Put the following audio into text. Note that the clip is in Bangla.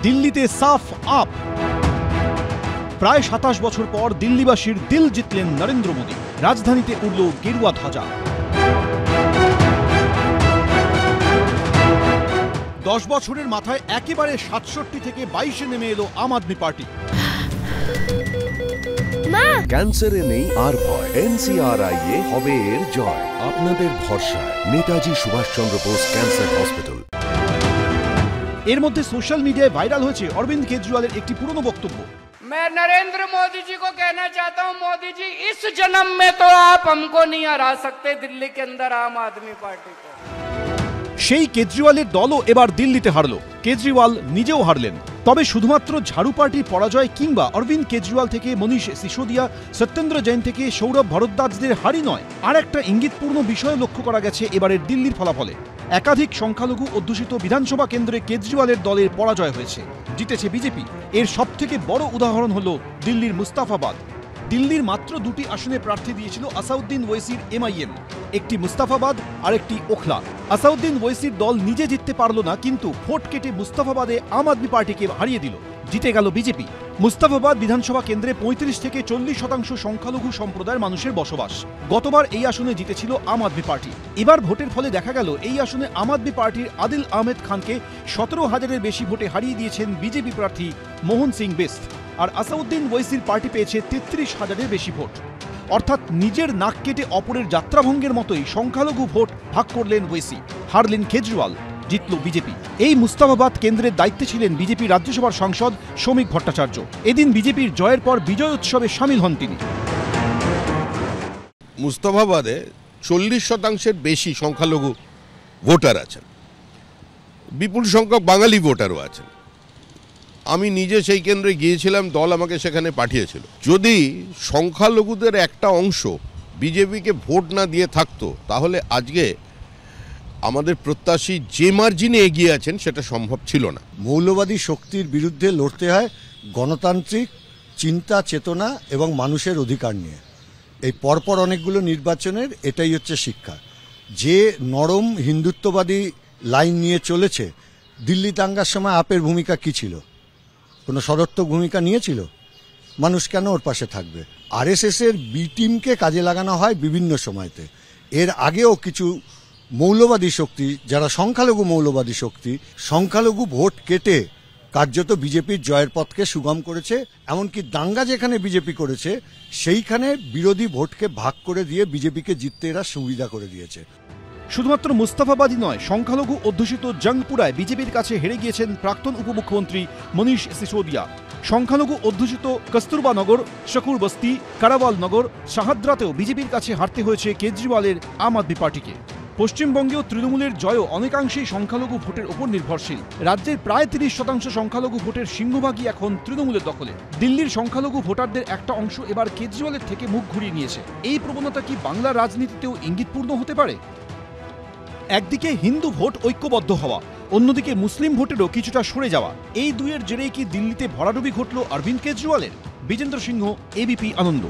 দিল্লিতে সাফ আপ। প্রায় 27 বছর পর দিল্লিবাসীর দিল জিতলেন নরেন্দ্র মোদী। রাজধানীতে উড়ল গেরুয়া ধ্বজা। 10 বছরের মাথায় একেবারে 67 থেকে 22-এ নেমে এলো আম আদমি পার্টি। ক্যান্সারে নেই আর ভয়, NCRI-এ হবে এর জয়। আপনাদের ভরসা নেতাজি সুভাষচন্দ্র বোস ক্যান্সার হসপিটাল। এর মধ্যে সোশ্যাল মিডিয়ায় ভাইরাল হয়েছে অরবিন্দ কেজরিওয়ালের একটি পুরনো বক্তব্য। मैं नरेंद्र मोदी जी को कहना चाहता हूं, मोदी जी इस जन्म में तो आप हमको नहीं हरा सकते दिल्ली के अंदर आम आदमी पार्टी को। সেই কেজরিওয়ালের দলও এবার দিল্লিতে হারল। কেজরিওয়াল নিজেও হারলেন। তবে শুধুমাত্র ঝাড়ু পার্টির পরাজয় কিংবা অরবিন্দ কেজরিওয়াল থেকে মনীষ সিসোদিয়া, সত্যেন্দ্র জৈন থেকে সৌরভ ভরদ্বাজদের হারই নয়, আর একটা ইঙ্গিতপূর্ণ বিষয় লক্ষ্য করা গেছে এবারের দিল্লির ফলাফলে। একাধিক সংখ্যালঘু অধ্যুষিত বিধানসভা কেন্দ্রে কেজরিওয়ালের দলের পরাজয় হয়েছে, জিতেছে বিজেপি। এর সবথেকে বড় উদাহরণ হল দিল্লির মুস্তাফাবাদ। দিল্লির মাত্র 2টি আসনে প্রার্থী দিয়েছিল আসাউদ্দিন ওয়েসির MIM, একটি মুস্তাফাবাদ আর একটি ওখলা। আসাউদ্দিন ওয়েসির দল নিজে জিততে পারল না, কিন্তু ভোট কেটে মুস্তাফাবাদে আম আদমি পার্টিকে হারিয়ে দিল। জিতে গেল বিজেপি। মুস্তাফাবাদ বিধানসভা কেন্দ্রে 35 থেকে 40% সংখ্যালঘু সম্প্রদায়ের মানুষের বসবাস। গতবার এই আসনে জিতেছিল আম আদমি পার্টি। এবার ভোটের ফলে দেখা গেল এই আসনে আম আদমি পার্টির আদিল আহমেদ খানকে 17,000-এর বেশি ভোটে হারিয়ে দিয়েছেন বিজেপি প্রার্থী মোহন সিং বেস্ত। আর আসাউদ্দিন ওয়েসির পার্টি পেয়েছে 33,000-এর বেশি ভোট। অর্থাৎ নিজের নাক কেটে অপরের যাত্রাভঙ্গের মতোই সংখ্যালঘু ভোট ভাগ করলেন ওয়েসি। হারলেন কেজরিওয়াল, জিতল বিজেপি। এই মুস্তাফাবাদ কেন্দ্রের দায়িত্বে ছিলেন বিজেপি রাজ্যসভার সাংসদ শ্রমিক ভট্টাচার্য। এদিন বিজেপির জয়ের পর বিজয় উৎসবে সামিল হন তিনি। মুস্তাফাবাদে 40%-এর বেশি সংখ্যালঘু ভোটার আছেন, বিপুল সংখ্যক বাঙালি ভোটারও আছেন। আমি নিজে সেই কেন্দ্রে গিয়েছিলাম, দল আমাকে সেখানে পাঠিয়েছিল। যদি সংখ্যালঘুদের একটা অংশ বিজেপিকে ভোট না দিয়ে থাকতো, তাহলে আজকে আমাদের প্রত্যাশী যে মার্জিনে এগিয়ে আছেন সেটা সম্ভব ছিল না। মৌলবাদী শক্তির বিরুদ্ধে লড়তে হয় গণতান্ত্রিক চিন্তা চেতনা এবং মানুষের অধিকার নিয়ে। এই পরপর অনেকগুলো নির্বাচনের এটাই হচ্ছে শিক্ষা। যে নরম হিন্দুত্ববাদী লাইন নিয়ে চলেছে, দিল্লি দাঙ্গার সময় আপের ভূমিকা কি ছিল? কোনো সদর্থক ভূমিকা নিয়েছিল? মানুষ কেন ওর পাশে থাকবে? RSS-এর বি টিমকে কাজে লাগানো হয় বিভিন্ন সময়তে। এর আগেও কিছু মৌলবাদী শক্তি, যারা সংখ্যালঘু মৌলবাদী শক্তি, সংখ্যালঘু ভোট কেটে কার্যত বিজেপির জয়ের পথকে সুগম করেছে। এমনকি দাঙ্গা যেখানে বিজেপি করেছে, সেইখানে বিরোধী ভোটকে ভাগ করে দিয়ে বিজেপিকে জিততে এরা সুবিধা করে দিয়েছে। শুধুমাত্র মুস্তাফাবাদই নয়, সংখ্যালঘু অধ্যুষিত জঙ্গপুরায় বিজেপির কাছে হেরে গিয়েছেন প্রাক্তন উপমুখ্যমন্ত্রী মনীষ সিসোদিয়া। সংখ্যালঘু অধ্যুষিত কস্তুরবা নগর, শকুর বস্তি, কারাওয়াল নগর, শাহাদ্রাতেও বিজেপির কাছে হারতে হয়েছে কেজরিওয়ালের আম আদমি পার্টিকে। পশ্চিমবঙ্গেও তৃণমূলের জয়ও অনেকাংশেই সংখ্যালঘু ভোটের ওপর নির্ভরশীল। রাজ্যের প্রায় 30% সংখ্যালঘু ভোটের সিংহভাগই এখন তৃণমূলের দখলে। দিল্লির সংখ্যালঘু ভোটারদের একটা অংশ এবার কেজরিওয়ালের থেকে মুখ ঘুরিয়ে নিয়েছে। এই প্রবণতা কি বাংলার রাজনীতিতেও ইঙ্গিতপূর্ণ হতে পারে? একদিকে হিন্দু ভোট ঐক্যবদ্ধ হওয়া, অন্যদিকে মুসলিম ভোটেরও কিছুটা সরে যাওয়া, এই দুয়ের জেরেই কি দিল্লিতে ভরাডুবি ঘটল অরবিন্দ কেজরিওয়ালের? বিজেন্দ্র সিংহ, ABP আনন্দ।